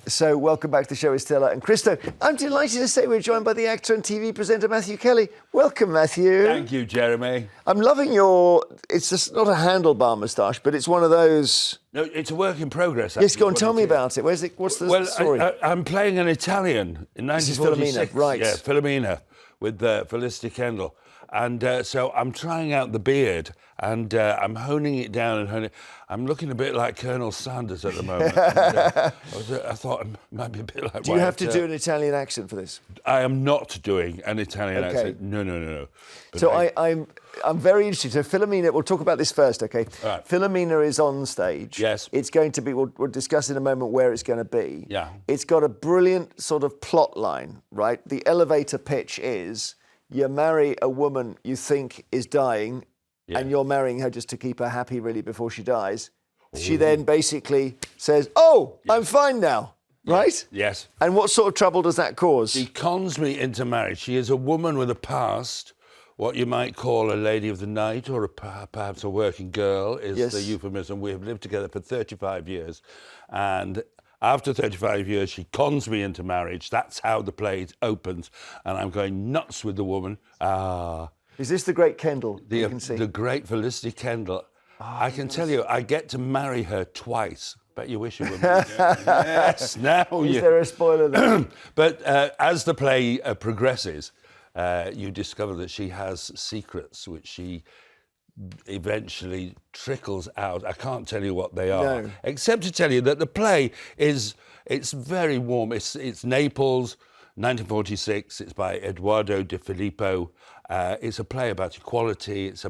So welcome back to the show with Stella and Christo. I'm delighted to say we're joined by the actor and TV presenter Matthew Kelly. Welcome, Matthew. Thank you, Jeremy. I'm loving it's just not a handlebar moustache, but it's one of those... No, it's a work in progress. Yes, go on, tell me about it. What's the story? I'm playing an Italian in 1946. This is Filumena, right. Yeah, Filumena with Felicity Kendall. And so I'm trying out the beard and I'm honing it down and honing it. I'm looking a bit like Colonel Sanders at the moment. I thought it might be a bit like... Do you have to do an Italian accent for this? I am not doing an Italian accent. No. But so I'm very interested. So Filumena, we'll talk about this first, okay? Right. Filumena is on stage. Yes. It's going to be, we'll discuss in a moment where it's going to be. Yeah. It's got a brilliant sort of plot line, right? The elevator pitch is... You marry a woman you think is dying, and you're marrying her just to keep her happy, really, before she dies. Ooh. She then basically says, I'm fine now, right? Yes. And what sort of trouble does that cause? She cons me into marriage. She is a woman with a past, what you might call a lady of the night, or perhaps a working girl is the euphemism. We have lived together for 35 years, and... After 35 years, she cons me into marriage. That's how the play opens. And I'm going nuts with the woman. Is this the great Kendall you can see? The great Felicity Kendall. I can tell you, I get to marry her twice. Bet you wish you would. Yes, now Is there a spoiler there? But as the play progresses, you discover that she has secrets which she... eventually trickles out. I can't tell you what they are, except to tell you that the play it's very warm. It's Naples, 1946. It's by Edoardo De Filippo. It's a play about equality. It's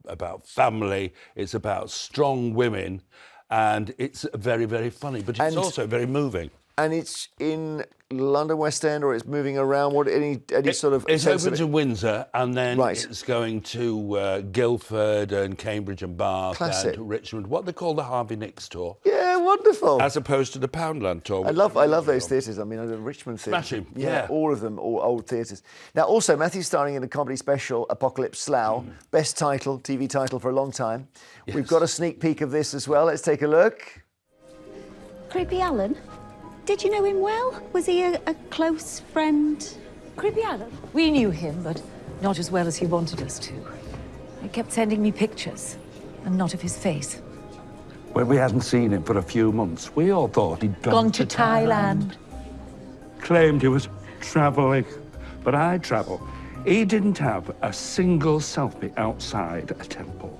about family. It's about strong women, and it's very, very funny. But it's also very moving. And it's in London West End, or it's moving around? Any sort of... It opens in Windsor, and then right. It's going to Guildford and Cambridge and Bath Classic. and Richmond. What they call the Harvey Nicks tour. Yeah, wonderful. As opposed to the Poundland tour. I love those theatres. I mean, I did Richmond Theatre. Smashing, yeah. All of them, all old theatres. Now, also, Matthew's starring in a comedy special, Apocalypse Slough. Best title, TV title for a long time. Yes. We've got a sneak peek of this as well. Let's take a look. Creepy Alan? Did you know him well? Was he a close friend? Creepy Alan? We knew him, but not as well as he wanted us to. He kept sending me pictures, and not of his face. When we hadn't seen him for a few months, we all thought he'd gone to Thailand. Claimed he was travelling, but I travel. He didn't have a single selfie outside a temple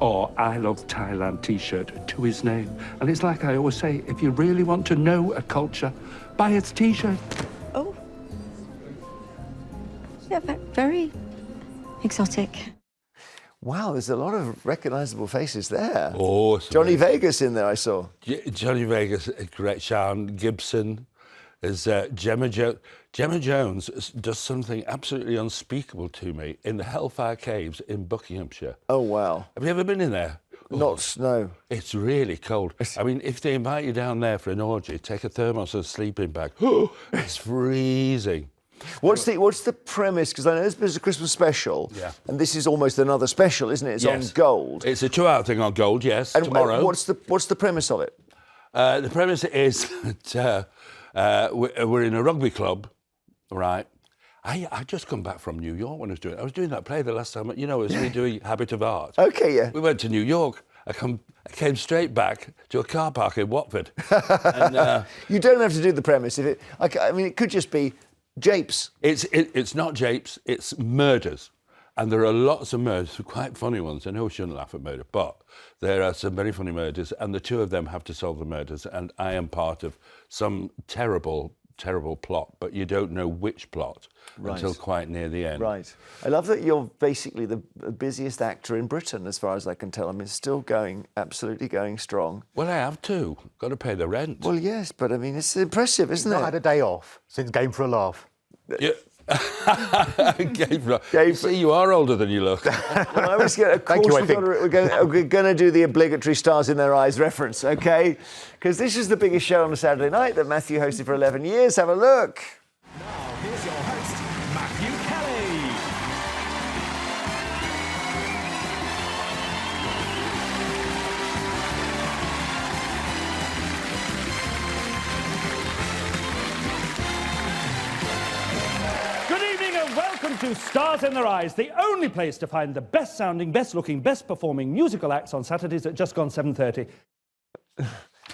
or I Love Thailand t-shirt to his name. And it's like I always say, if you really want to know a culture, buy its t-shirt. Oh. Yeah, very exotic. Wow, there's a lot of recognisable faces there. Oh, Johnny Vegas in there, I saw. Johnny Vegas, great. Sharon Gibson. Is Gemma Jones. Gemma Jones does something absolutely unspeakable to me in the Hellfire Caves in Buckinghamshire. Oh, wow. Have you ever been in there? No. It's really cold. I mean, if they invite you down there for an orgy, take a thermos and a sleeping bag. It's freezing. What's the premise? Because I know there's a Christmas special, and this is almost another special, isn't it? It's on Gold. It's a 2-hour thing on Gold, yes, and tomorrow. What's the premise of it? The premise is that we're in a rugby club, right? I just come back from New York when I was doing that play the last time, as we doing Habit of Art. Okay, yeah. We went to New York. I came straight back to a car park in Watford. And, you don't have to do the premise. It could just be japes. It's not japes, it's murders. And there are lots of murders, quite funny ones. I know we shouldn't laugh at murder, but there are some very funny murders, and the two of them have to solve the murders, and I am part of some terrible, terrible plot, but you don't know which plot until quite near the end. Right. I love that you're basically the busiest actor in Britain, as far as I can tell. I mean, it's still absolutely going strong. Well, I have to. Got to pay the rent. Well, yes, but I mean, it's impressive, isn't it? Not had a day off since Game for a Laugh. Yeah. See, you are older than you look. Well, I always get, of course, we're going to do the obligatory stars in their eyes reference, okay? Because this is the biggest show on a Saturday night that Matthew hosted for 11 years. Have a look. Now, here's your host, Matthew Kelly. Welcome to Stars in Their Eyes, the only place to find the best-sounding, best-looking, best-performing musical acts on Saturdays at just gone 7:30.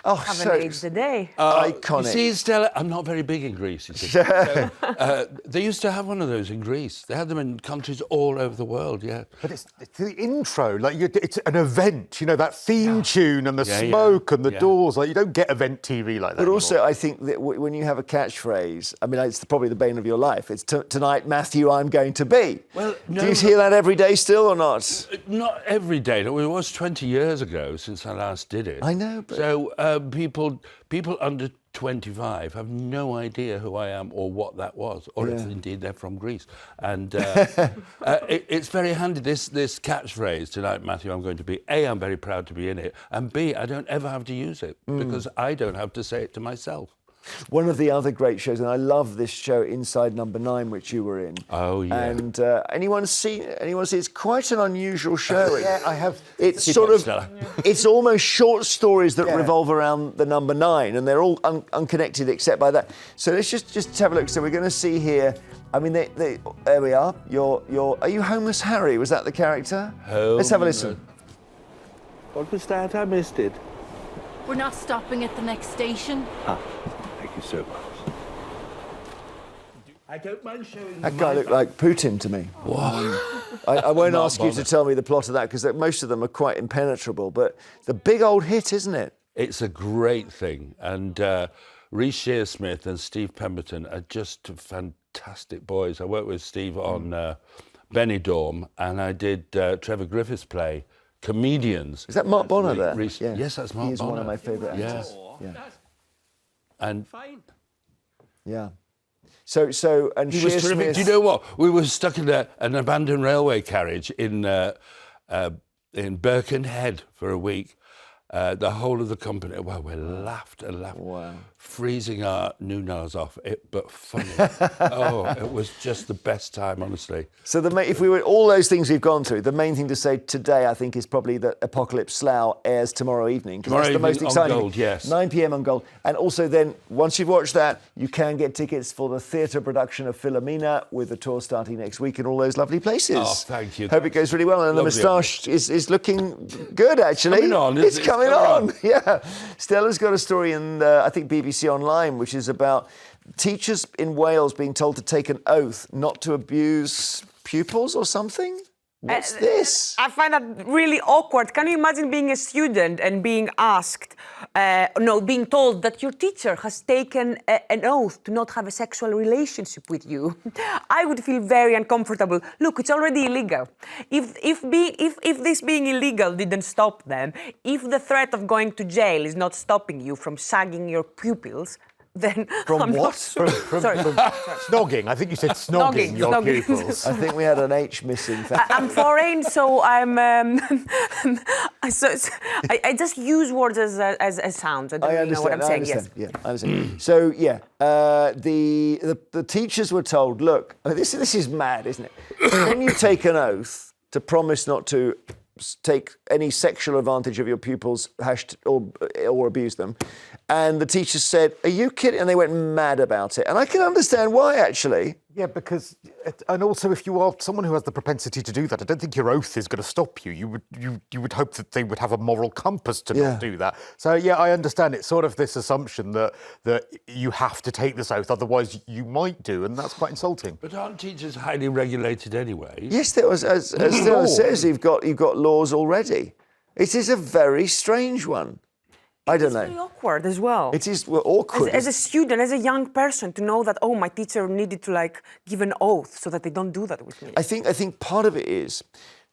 Oh, Haven't aged a day. Iconic. You see, Stella, I'm not very big in Greece, you see. So, they used to have one of those in Greece. They had them in countries all over the world, yeah. But it's the intro, like it's an event, you know, that theme tune and the smoke and the doors. Like, you don't get event TV like that. But also, I think that when you have a catchphrase, I mean, it's probably the bane of your life. It's tonight, Matthew, I'm going to be. Well, no, do you hear that every day still or not? Not every day. No, it was 20 years ago since I last did it. I know, but... So people under 25 have no idea who I am or what that was, or if indeed they're from Greece. And it's very handy, this catchphrase, tonight, Matthew, I'm going to be. A, I'm very proud to be in it. And B, I don't ever have to use it because I don't have to say it to myself. One of the other great shows, and I love this show, Inside Number 9, which you were in. Oh, yeah. And anyone see? It's quite an unusual show. Yeah, I have. It's sort of, it's almost short stories that revolve around the number 9, and they're all unconnected except by that. So let's just have a look. So we're going to see here. I mean, there we are. Are you Homeless Harry? Was that the character? Let's have a listen. What was that? I missed it. We're not stopping at the next station. Thank you so much. I don't mind showing that guy looked like Putin to me. Whoa. I won't ask you to tell me the plot of that because most of them are quite impenetrable, but the big old hit, isn't it? It's a great thing. And Rhys Shearsmith and Steve Pemberton are just fantastic boys. I worked with Steve on Benidorm, and I did Trevor Griffith's play, Comedians. Is that Mark Bonner there? Yeah. Yes, that's Mark Bonner. He is one of my favourite actors. Yeah. And yeah. So and he was terrific. Do you know what? We were stuck in an abandoned railway carriage in Birkenhead for a week. The whole of the company, well, we laughed and laughed, freezing our noonahs off, but funny. Oh, it was just the best time, honestly. So if we were all those things we've gone through, the main thing to say today, I think, is probably that Apocalypse Slough airs tomorrow evening. Tomorrow that's the most exciting. On Gold, yes. 9 p.m. on Gold. And also then, once you've watched that, you can get tickets for the theatre production of Filumena with the tour starting next week in all those lovely places. Oh, thank you. Hope it goes really well. And the moustache is looking good, actually. It's coming on. Yeah. Stella's got a story in, I think, BBC Online, which is about teachers in Wales being told to take an oath not to abuse pupils or something. What's this? I find that really awkward. Can you imagine being a student and being asked, being told that your teacher has taken an oath to not have a sexual relationship with you? I would feel very uncomfortable. Look, it's already illegal. If this being illegal didn't stop them, if the threat of going to jail is not stopping you from shagging your pupils, then from I'm what? Sorry. Snogging. I think you said snogging your pupils. I think we had an H missing. I'm foreign, so I'm. I just use words as sounds. I don't really know what I'm saying. Yes. Yeah, I understand. So the teachers were told, look, I mean, this is mad, isn't it? When you take an oath to promise not to take any sexual advantage of your pupils or abuse them. And the teacher said, are you kidding? And they went mad about it. And I can understand why, actually. Yeah, because, and also if you are someone who has the propensity to do that, I don't think your oath is going to stop you. You would hope that they would have a moral compass to not do that. So yeah, I understand. It's sort of this assumption that you have to take this oath, otherwise you might do, and that's quite insulting. But aren't teachers highly regulated anyway? Yes, there was, as Stella says, you've got laws already. It is a very strange one. I don't know. It's very awkward as well. It is awkward. As a student, as a young person, to know that, my teacher needed to give an oath so that they don't do that with me. I think part of it is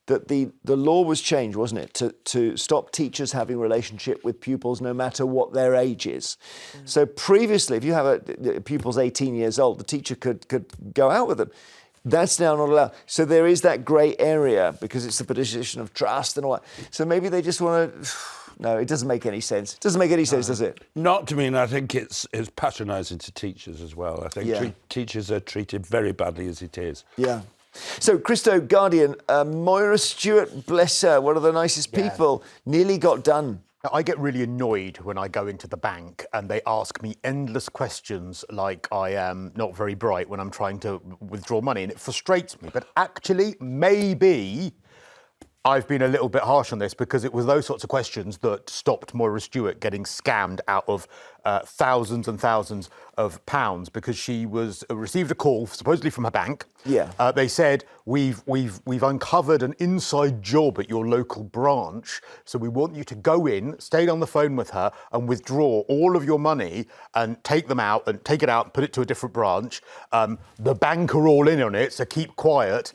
that the law was changed, wasn't it, to stop teachers having a relationship with pupils no matter what their age is. So previously, if you have a pupil's 18 years old, the teacher could go out with them. That's now not allowed. So there is that grey area because it's a position of trust and all that. So maybe they just want to... No, it doesn't make any sense. It doesn't make any sense, does it? Not to me, and I think it's patronising to teachers as well. I think teachers are treated very badly as it is. Yeah. So, Christo, Guardian, Moira Stuart, bless her, one of the nicest people, nearly got done. Now, I get really annoyed when I go into the bank and they ask me endless questions like I am not very bright when I'm trying to withdraw money, and it frustrates me. But actually, maybe I've been a little bit harsh on this because it was those sorts of questions that stopped Moira Stuart getting scammed out of thousands and thousands of pounds because she received a call supposedly from her bank. Yeah. They said we've uncovered an inside job at your local branch, so we want you to go in, stay on the phone with her, and withdraw all of your money and take it out and put it to a different branch. The bank are all in on it, so keep quiet.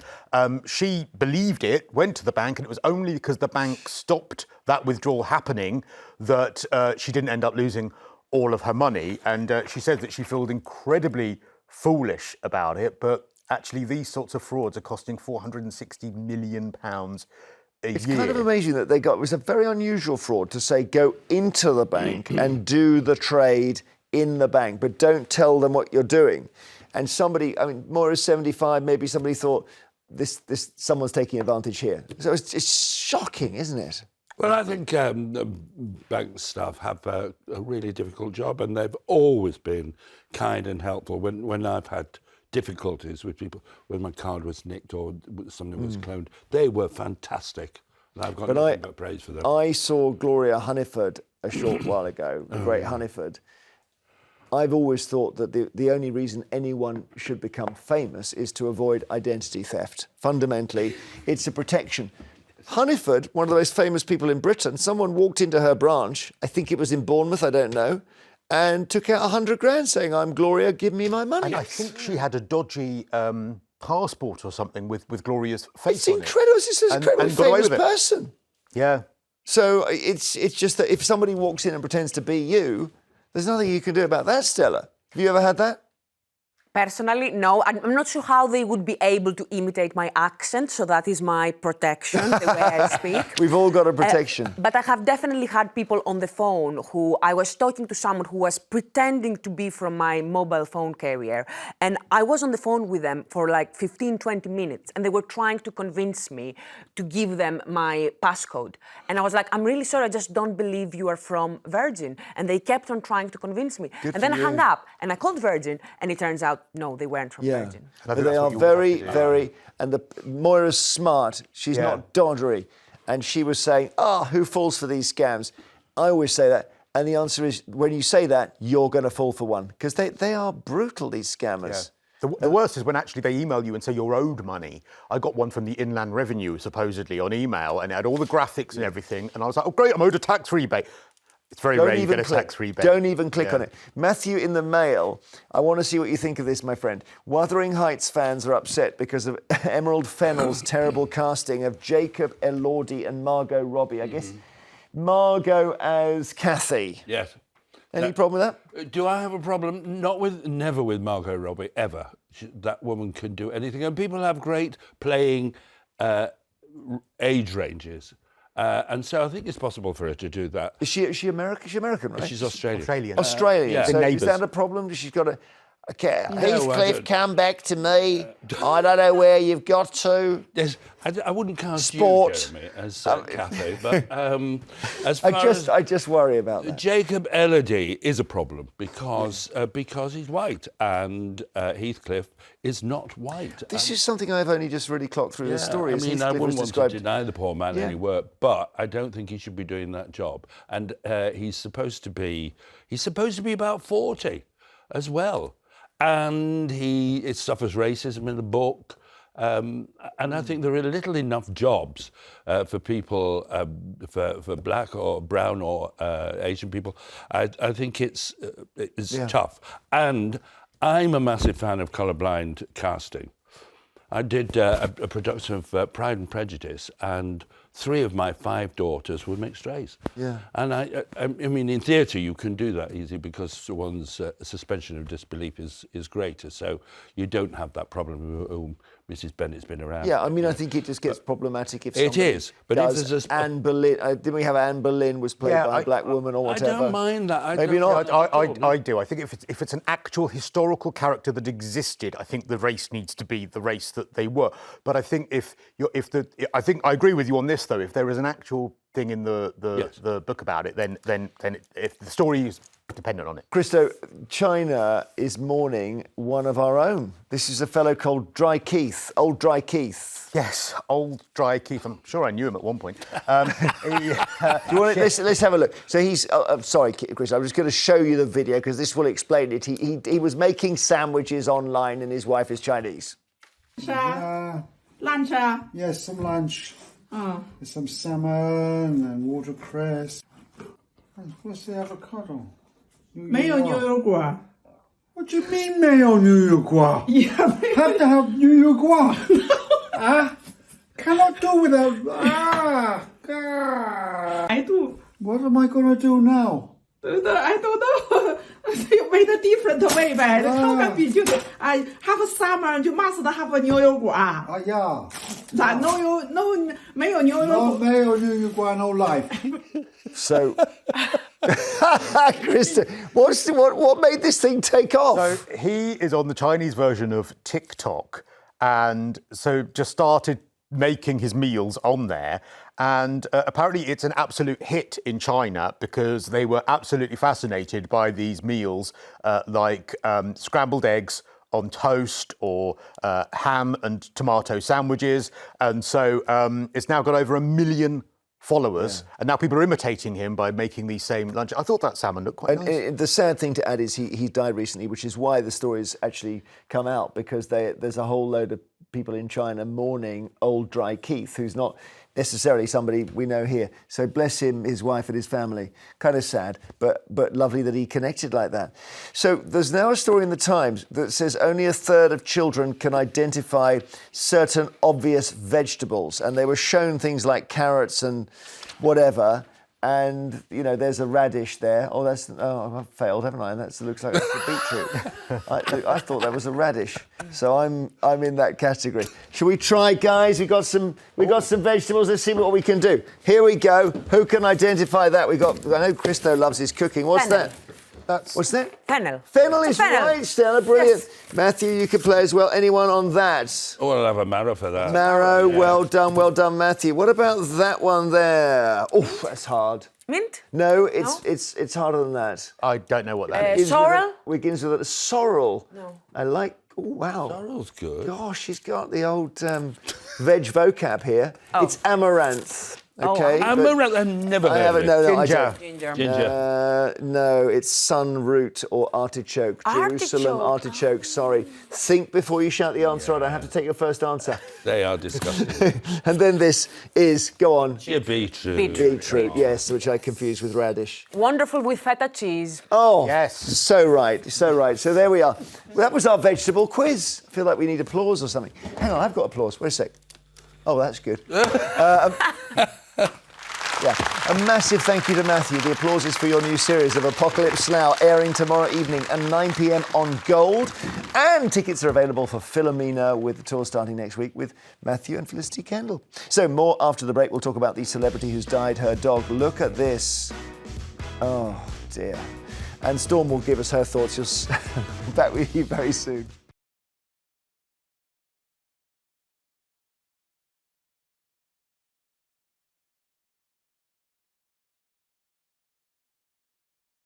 She believed it, went to the bank, and it was only because the bank stopped that withdrawal happening that she didn't end up losing all of her money. And she said that she felt incredibly foolish about it, but actually these sorts of frauds are costing £460 million a It's year. kind of amazing that it was a very unusual fraud to say go into the bank and do the trade in the bank, but don't tell them what you're doing. And somebody, I mean, Moira's 75, maybe somebody thought someone's taking advantage here. So it's shocking, isn't it? Well, I think bank staff have a really difficult job, and they've always been kind and helpful. When I've had difficulties with people, when my card was nicked or something was cloned, they were fantastic. And I've got nothing but praise for them. I saw Gloria Hunniford a short while ago, the great Hunniford. I've always thought that the only reason anyone should become famous is to avoid identity theft. Fundamentally, it's a protection. Hunniford, one of the most famous people in Britain, someone walked into her branch, I think it was in Bournemouth, I don't know, and took out 100 grand saying, I'm Gloria, give me my money. And I think she had a dodgy passport or something with Gloria's face on it. It's incredible. It's an incredibly famous person. Yeah. So it's just that if somebody walks in and pretends to be you, there's nothing you can do about that, Stella. Have you ever had that? Personally, no. I'm not sure how they would be able to imitate my accent, so that is my protection, the way I speak. We've all got a protection. But I have definitely had people on the phone who I was talking to someone who was pretending to be from my mobile phone carrier. And I was on the phone with them for like 15, 20 minutes, and they were trying to convince me to give them my passcode. And I was like, I'm really sorry, I just don't believe you are from Virgin. And they kept on trying to convince me. And then I hung up, and I called Virgin, and it turns out, no, they weren't from Virgin. But they are very, and Moira's smart. She's not doddery. And she was saying, who falls for these scams? I always say that. And the answer is, when you say that, you're going to fall for one. Because they are brutal, these scammers. Yeah. The worst is when actually they email you and say you're owed money. I got one from the Inland Revenue, supposedly, on email, and it had all the graphics and everything. And I was like, oh, great, I'm owed a tax rebate. It's very rare you get a tax rebate. Don't even click on it. Matthew in the Mail, I want to see what you think of this, my friend. Wuthering Heights fans are upset because of Emerald Fennell's terrible casting of Jacob Elordi and Margot Robbie. I guess Margot as Kathy. Yes. Any problem with that? Do I have a problem? Never with Margot Robbie, ever. That woman can do anything. And people have great playing age ranges. And so I think it's possible for her to do that. Is she American? She's American, right? She's Australian. Australian. Yeah. So is that a problem? She's got a... Okay, Heathcliff, come back to me. I don't know where you've got to. I wouldn't cast Sport. you, Jeremy, as Kathy, but as far I just worry about that. Jacob Elordi is a problem because he's white and Heathcliff is not white. This is something I've only just really clocked through the story. I mean, I wouldn't want to deny the poor man any work, but I don't think he should be doing that job. And he's supposed to be about 40 as well. And it suffers racism in the book. And I think there are little enough jobs for people, for black or brown or Asian people. I think it's tough. And I'm a massive fan of colourblind casting. I did a production of Pride and Prejudice, and 3 of my 5 daughters were mixed race. Yeah. And I mean, in theatre you can do that easy because one's suspension of disbelief is greater, so you don't have that problem. Mrs. Bennett's been around. Yeah, I mean, I think it just gets problematic if it is. But if there's Anne Boleyn, didn't we have Anne Boleyn was played by a black woman or whatever? I don't mind that. Maybe not. I do. I think if it's an actual historical character that existed, I think the race needs to be the race that they were. But I think I think I agree with you on this this though, if there is an actual thing in the book about it, then if the story is dependent on it. Christo, China is mourning one of our own. This is a fellow called Dry Keith, old Dry Keith. Yes, old Dry Keith. I'm sure I knew him at one point. Do you want to, let's have a look. So he's, sorry, Chris, I'm just going to show you the video because this will explain it. He was making sandwiches online and his wife is Chinese. Lunch? Yes, some lunch. There's some salmon and watercress. What's the avocado? 没有牛油果。 What do you mean 没有牛油果? Yeah, have to have 牛油果. Cannot do without. God. I do. What am I gonna do now? I don't know. You made a different way, man. How can be just I have a summer, you must have a 牛油果。yeah. 没有牛油果。没有牛油果 no life. So, Krista, what made this thing take off? So he is on the Chinese version of TikTok, and so just started making his meals on there. And apparently it's an absolute hit in China because they were absolutely fascinated by these meals like scrambled eggs on toast or ham and tomato sandwiches. And so it's now got over 1 million followers, and now people are imitating him by making these same lunches. I thought that salmon looked quite nice. And the sad thing to add is he died recently, which is why the story's actually come out, because there's a whole load of people in China mourning old Dry Keith, who's not necessarily somebody we know here. So bless him, his wife and his family. Kind of sad, but lovely that he connected like that. So there's now a story in the Times that says only 1/3 of children can identify certain obvious vegetables. And they were shown things like carrots and whatever. And, you know, there's a radish there. Oh, I've failed, haven't I? And that looks like that's a beetroot. I thought that was a radish. So I'm in that category. Shall we try, guys? We got some vegetables. Let's see what we can do. Here we go. Who can identify that? I know Christo loves his cooking. What's that? What's that? Fennel. Fennel is right, Stella. Brilliant. Yes. Matthew, you can play as well. Anyone on that? Oh, I'll have a marrow for that. Marrow, yeah. Well done, Matthew. What about that one there? Oh, that's hard. Mint? No, it's harder than that. I don't know what that is. Sorrel? Begins with a sorrel. No. I like. Oh, wow. Sorrel's good. Gosh, she's got the old veg vocab here. Oh. It's amaranth. Okay. Amaranth, I've never heard of it. Ginger. No, it's sunroot or artichoke. Jerusalem artichoke, sorry. Think before you shout the answer out. I have to take your first answer. They are disgusting. And then this is, go on. Yeah, beetroot. Beetroot, yes, which I confused with radish. Wonderful with feta cheese. Oh, yes. So right. So there we are. Well, that was our vegetable quiz. I feel like we need applause or something. Hang on, I've got applause. Wait a sec. Oh, that's good. Yeah, a massive thank you to Matthew. The applause is for your new series of Apocalypse Slough, airing tomorrow evening at 9 p.m. on Gold. And tickets are available for Filumena, with the tour starting next week with Matthew and Felicity Kendall. So more after the break. We'll talk about the celebrity who's died her dog. Look at this. Oh, dear. And Storm will give us her thoughts. She'll back with you very soon.